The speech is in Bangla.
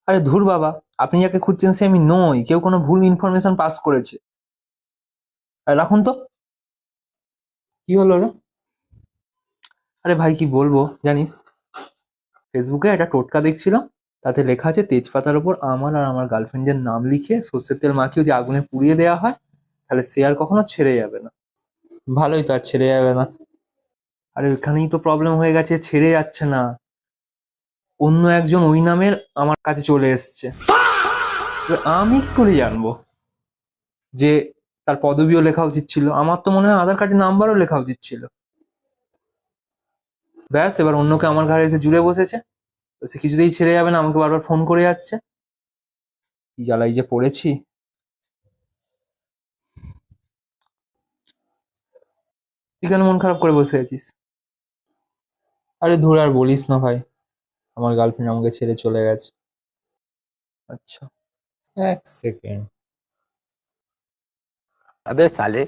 আরে ধুর বাবা, আপনি যাকে খুঁজছেন সে আমি নই, কেউ কোনো ভুল ইনফরমেশন পাস করেছে। আর রাখুন তো। কি হলো রে? আরে ভাই কি বলবো জানিস, ফেসবুকে একটা টোটকা দেখছিলাম, তাতে লেখা আছে তেজপাতার ওপর আমার আর আমার গার্লফ্রেন্ডের নাম লিখে সর্ষের তেল মাখিয়ে যদি আগুনে পুড়িয়ে দেওয়া হয়, তাহলে সে আর কখনো ছেড়ে যাবে না। ভালোই তো, আর ছেড়ে যাবে না? আরে ওইখানেই তো প্রবলেম হয়ে গেছে, ছেড়ে যাচ্ছে না। অন্য একজন ওই নামের আমার কাছে চলে এসছে। এবার আমি কি করে জানবো যে তার পদবিও লেখা উচিত ছিল? আমার তো মনে হয় আধার কার্ডের নাম্বারও লেখা উচিত ছিল। ব্যাস, এবার অন্যকে আমার ঘাড়ে এসে জুড়ে বসেছে। তো সে কিছুতেই ছেড়ে যাবে না, আমাকে বারবার ফোন করে যাচ্ছে। কি জ্বালাই যে পড়েছি। তুই কেন মন খারাপ করে বসে আছিস? আরে ধুর, আর বলিস না ভাই, আমার গার্লফ্রেন্ড আমাকে ছেড়ে চলে গেছে। আচ্ছা, এক সেকেন্ড। अबे साले।